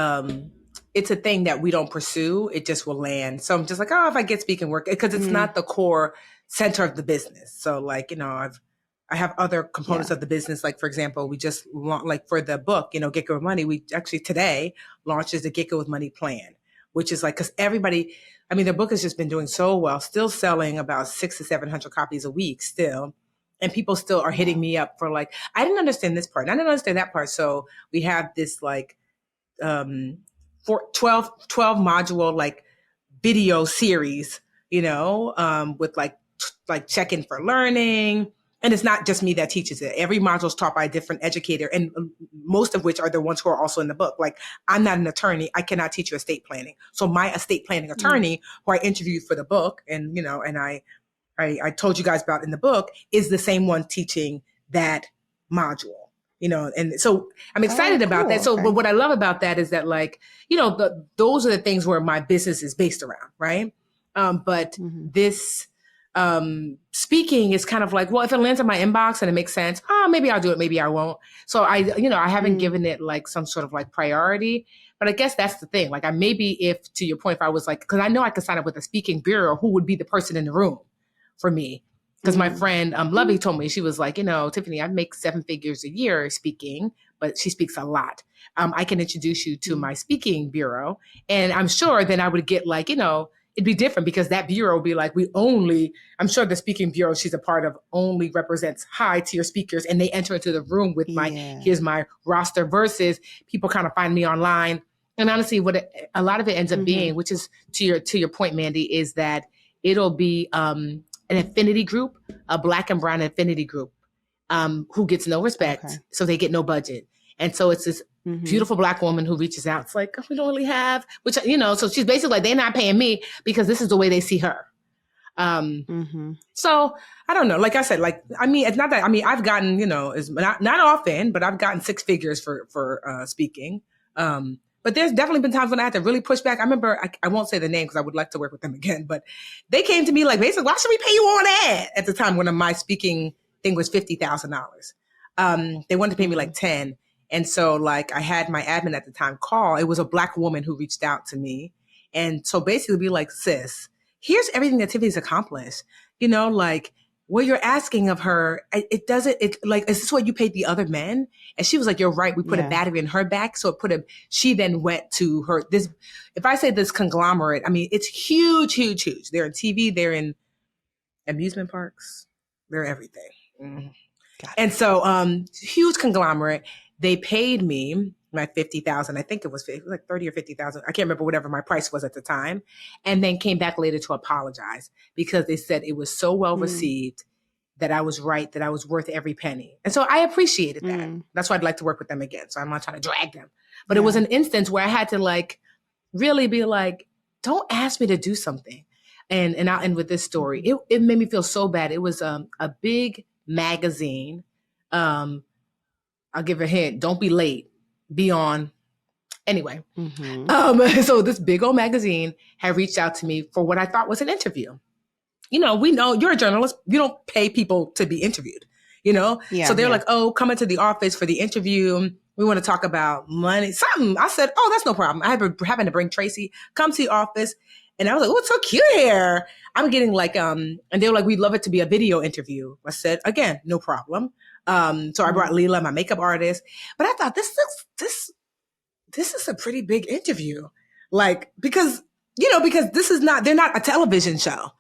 [SPEAKER 1] it's a thing that we don't pursue. It just will land. So I'm just like, oh, if I get speaking work, because it's not the core center of the business. So like, you know, I have other components of the business. Like, for example, we just like for the book, you know, Get Good with Money, we actually today launches the Get Good with Money plan, which is like, cause everybody, I mean, the book has just been doing so well, still selling about 600 to 700 copies a week still. And people still are hitting me up for like, I didn't understand this part. And I didn't understand that part. So we have this like, 12 module, like video series, you know, with like like check in for learning. And it's not just me that teaches it. Every module is taught by a different educator, and most of which are the ones who are also in the book. Like, I'm not an attorney. I cannot teach you estate planning. So my estate planning attorney, who I interviewed for the book, and, you know, and I told you guys about in the book, is the same one teaching that module, you know, and so I'm excited about that. So, but what I love about that is that, like, you know, those are the things where my business is based around, right? But this speaking is kind of like, well, if it lands in my inbox and it makes sense, maybe I'll do it, maybe I won't. So I haven't given it like some sort of like priority. But I guess that's the thing. Like, if to your point, if I was like, because I know I could sign up with a speaking bureau, who would be the person in the room for me? Because my friend Lovey told me, she was like, you know, Tiffany, I make 7 figures a year speaking, but she speaks a lot. I can introduce you to my speaking bureau. And I'm sure then I would get like, you know, it'd be different because that bureau would be like, I'm sure the speaking bureau she's a part of only represents high tier speakers, and they enter into the room with here's my roster, versus people kind of find me online. And honestly, a lot of it ends up being, which is to your point, Mandi, is that it'll be an affinity group, a Black and brown affinity group, who gets no respect, so they get no budget. And so it's this beautiful Black woman who reaches out. It's like, we don't really have, which, you know, so she's basically like, they're not paying me because this is the way they see her. So I don't know. Like I said, like, I mean, it's not that, I mean, I've gotten, you know, not often, but I've gotten 6 figures for speaking. But there's definitely been times when I had to really push back. I remember, I won't say the name because I would like to work with them again, but they came to me like, basically, why should we pay you on that? At the time when my speaking thing was $50,000. They wanted to pay me like 10. And so, like, I had my admin at the time call. It was a Black woman who reached out to me. And so basically be like, sis, here's everything that Tiffany's accomplished. You know, like, what you're asking of her, is this what you paid the other men? And she was like, you're right. We put a battery in her back. So she then went to her, if I say this conglomerate, I mean, it's huge, huge, huge. They're in TV, they're in amusement parks, they're everything. And so, huge conglomerate. They paid me my $50,000. I think it was like 30 or 50,000. I can't remember whatever my price was at the time. And then came back later to apologize because they said it was so well received that I was right, that I was worth every penny. And so I appreciated that. That's why I'd like to work with them again. So I'm not trying to drag them. But it was an instance where I had to like really be like, don't ask me to do something. And I'll end with this story. It made me feel so bad. It was a big magazine. I'll give a hint. Don't be late. Be on. Anyway. So this big old magazine had reached out to me for what I thought was an interview. You know, we know you're a journalist. You don't pay people to be interviewed, you know? So they're like, oh, come into the office for the interview. We want to talk about money, something. I said, oh, that's no problem. I happened to bring Tracy, come to the office. And I was like, oh, it's so cute here. I'm getting like, and they were like, we'd love it to be a video interview. I said, again, no problem. So I brought Leela, my makeup artist, but I thought this is a pretty big interview. Like, because they're not a television show.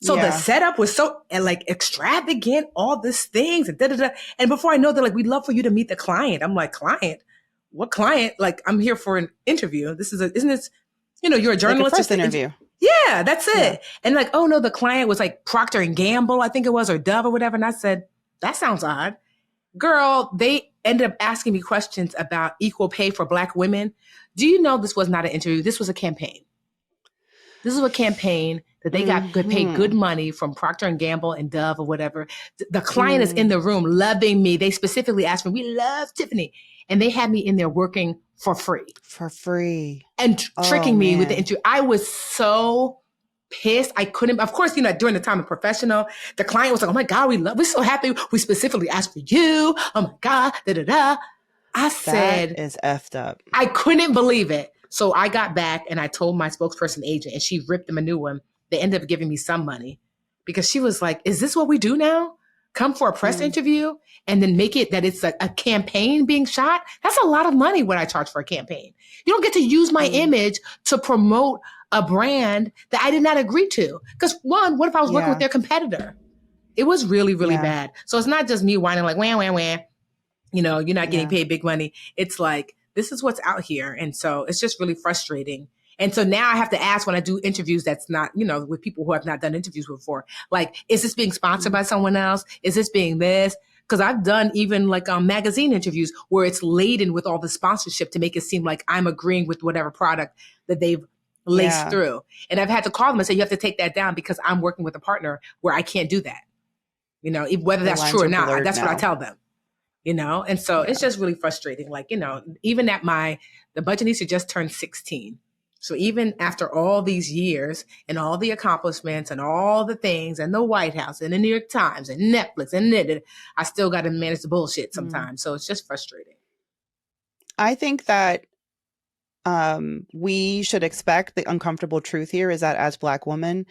[SPEAKER 1] So the setup was so like extravagant, all these things and da-da-da. And before I know, they're like, we'd love for you to meet the client. I'm like, client? What client? Like, I'm here for an interview. Isn't this, you know, you're a journalist.
[SPEAKER 2] Like a first interview.
[SPEAKER 1] Yeah, that's it. Yeah. And like, oh no, the client was like Procter and Gamble, I think it was, or Dove or whatever. And I said, that sounds odd. Girl, they ended up asking me questions about equal pay for Black women. Do you know this was not an interview? This was a campaign. This is a campaign that they got paid good money from Procter and Gamble and Dove or whatever. The client is in the room loving me. They specifically asked me, we love Tiffany. And they had me in there working for free.
[SPEAKER 2] For free.
[SPEAKER 1] And tricking me with the interview. I was so pissed. I couldn't, of course, you know, during the time of professional, the client was like, oh my God, we're so happy. We specifically asked for you. Oh my God, da-da-da. I said,
[SPEAKER 2] that is effed up.
[SPEAKER 1] I couldn't believe it. So I got back and I told my spokesperson agent and she ripped them a new one. They ended up giving me some money because she was like, is this what we do now? Come for a press interview and then make it that it's a campaign being shot? That's a lot of money what I charge for a campaign. You don't get to use my image to promote a brand that I did not agree to. Because one, what if I was working with their competitor? It was really, really bad. So it's not just me whining like, wah, wah, wah. You know, you're not getting paid big money. It's like, this is what's out here. And so it's just really frustrating. And so now I have to ask when I do interviews that's not, with people who have not done interviews before, like, is this being sponsored by someone else? Is this being this? Because I've done even like magazine interviews where it's laden with all the sponsorship to make it seem like I'm agreeing with whatever product that they've laced through. And I've had to call them and say, you have to take that down because I'm working with a partner where I can't do that. Whether that's true or not, that's what I tell them. And so it's just really frustrating. Like, even at the budget needs to just turn 16. So even after all these years and all the accomplishments and all the things and the White House and the New York Times and Netflix and I still got to manage the bullshit sometimes. So it's just frustrating.
[SPEAKER 2] I think that we should expect the uncomfortable truth here is that as Black women,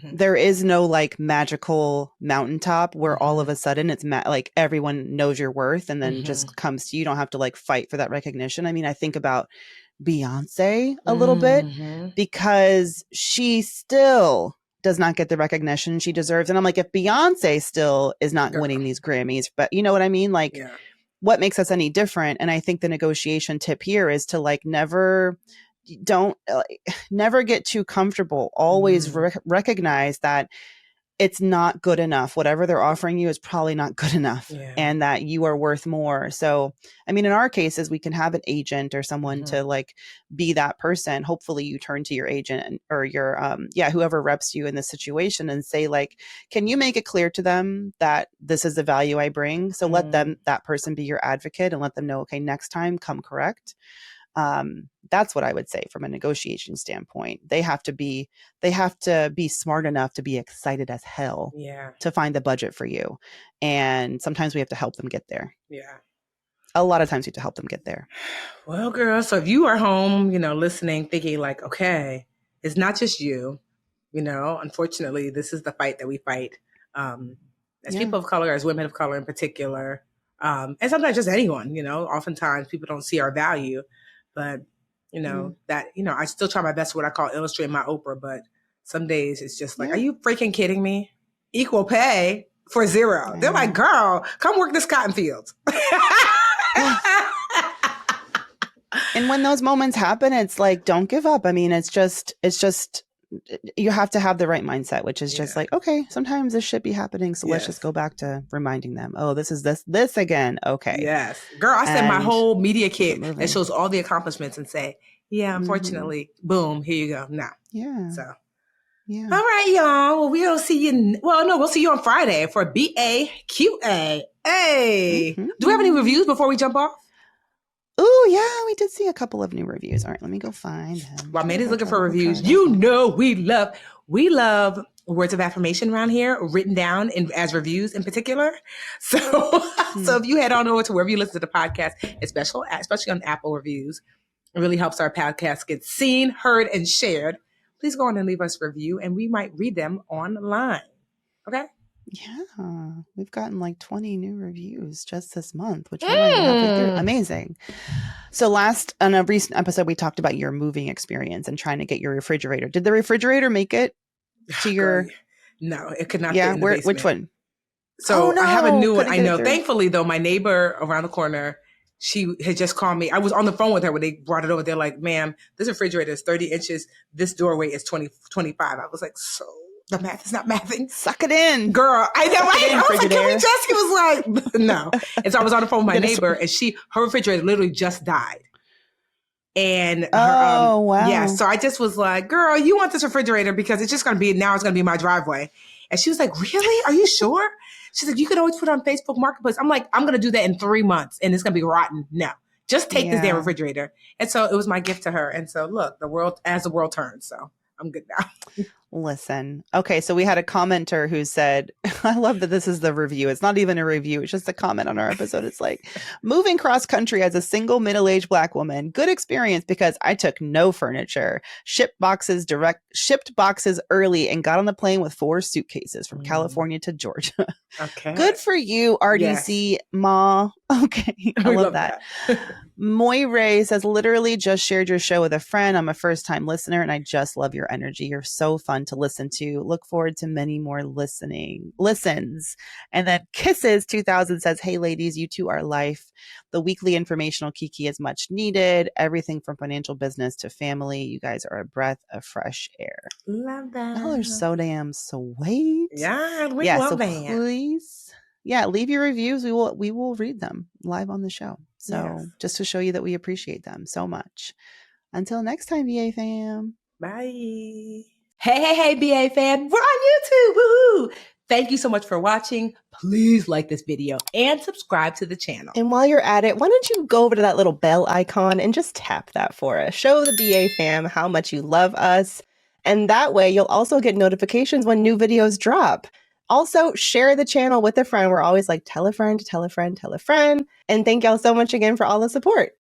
[SPEAKER 2] there is no like magical mountaintop where all of a sudden it's like everyone knows your worth and then just comes to you. You don't have to like fight for that recognition. I mean, I think about Beyonce a little bit because she still does not get the recognition she deserves. And I'm like, if Beyonce still is not winning these Grammys, but you know what I mean? Like, what makes us any different? And I think the negotiation tip here is to like never get too comfortable. Always recognize that it's not good enough. Whatever they're offering you is probably not good enough and that you are worth more. So, I mean, in our cases, we can have an agent or someone to like be that person. Hopefully you turn to your agent or your, whoever reps you in this situation and say like, can you make it clear to them that this is the value I bring? So let that person be your advocate and let them know, okay, next time come correct. That's what I would say from a negotiation standpoint. They have to be smart enough to be excited as hell to find the budget for you. And sometimes we have to help them get there. Yeah. A lot of times we have to help them get there.
[SPEAKER 1] Well, girl, so if you are home, listening, thinking like, okay, it's not just you, unfortunately, this is the fight that we fight. As people of color, as women of color in particular, and sometimes just anyone, oftentimes people don't see our value. But, I still try my best what I call illustrating my Oprah. But some days it's just like, are you freaking kidding me? Equal pay for zero. They're like, girl, come work this cotton fields.
[SPEAKER 2] And when those moments happen, it's like, don't give up. I mean, it's just you have to have the right mindset, which is just like, okay, sometimes this should be happening. So let's just go back to reminding them, oh, this is this again. Okay.
[SPEAKER 1] Yes. Girl, I send my whole media kit that shows all the accomplishments and say, unfortunately, boom, here you go. Now.
[SPEAKER 2] Yeah.
[SPEAKER 1] So. Yeah. All right, y'all. Well, we'll see you. We'll see you on Friday for BAQA. Hey. Do we have any reviews before we jump off?
[SPEAKER 2] Oh, yeah, we did see a couple of new reviews. All right, let me go find them.
[SPEAKER 1] While Mandy's looking for reviews, we love words of affirmation around here, written down as reviews in particular. So, so if you head on over to wherever you listen to the podcast, especially on Apple reviews, it really helps our podcast get seen, heard, and shared. Please go on and leave us a review, and we might read them online. Okay?
[SPEAKER 2] Yeah, we've gotten like 20 new reviews just this month, which we're amazing. So on a recent episode, we talked about your moving experience and trying to get your refrigerator. Did the refrigerator make it to your?
[SPEAKER 1] No, it could not. Yeah,
[SPEAKER 2] which one?
[SPEAKER 1] So I have a new one. I know. Thankfully, though, my neighbor around the corner, she had just called me. I was on the phone with her when they brought it over. They're like, "Ma'am, this refrigerator is 30 inches. This doorway is 25." I was like, so. The math is not mathing.
[SPEAKER 2] Suck it in.
[SPEAKER 1] Girl, I know. I was like, can we just? He was like, no. And so I was on the phone with my neighbor and her refrigerator literally just died. And
[SPEAKER 2] wow.
[SPEAKER 1] Yeah. So I just was like, girl, you want this refrigerator because it's going to be my driveway. And she was like, really? Are you sure? She's like, you could always put it on Facebook Marketplace. I'm like, I'm going to do that in 3 months and it's going to be rotten. No, just take this damn refrigerator. And so it was my gift to her. And so look, the world turns. So I'm good now.
[SPEAKER 2] Listen. Okay, so we had a commenter who said, I love that this is the review. It's not even a review. It's just a comment on our episode. It's like, moving cross country as a single middle-aged Black woman. Good experience because I took no furniture, shipped boxes early and got on the plane with 4 suitcases from California to Georgia. Okay. Good for you, RDC Ma. Okay. I love that. Moy Ray says, literally just shared your show with a friend. I'm a first-time listener and I just love your energy. You're so fun fun to listen to. Look forward to many more listens. And then Kisses 2000 says, hey ladies, you two are life. The weekly informational Kiki is much needed. Everything from financial business to family. You guys are a breath of fresh air.
[SPEAKER 1] Love that.
[SPEAKER 2] Y'all are so damn sweet.
[SPEAKER 1] Yeah, we love that.
[SPEAKER 2] Please, leave your reviews. We will read them live on the show. So just to show you that we appreciate them so much. Until next time, BA fam.
[SPEAKER 1] Bye. Hey, BA fam. We're on YouTube. Woohoo! Thank you so much for watching. Please like this video and subscribe to the channel.
[SPEAKER 3] And while you're at it, why don't you go over to that little bell icon and just tap that for us. Show the BA fam how much you love us. And that way you'll also get notifications when new videos drop. Also, share the channel with a friend. We're always like, tell a friend, tell a friend, tell a friend. And thank y'all so much again for all the support.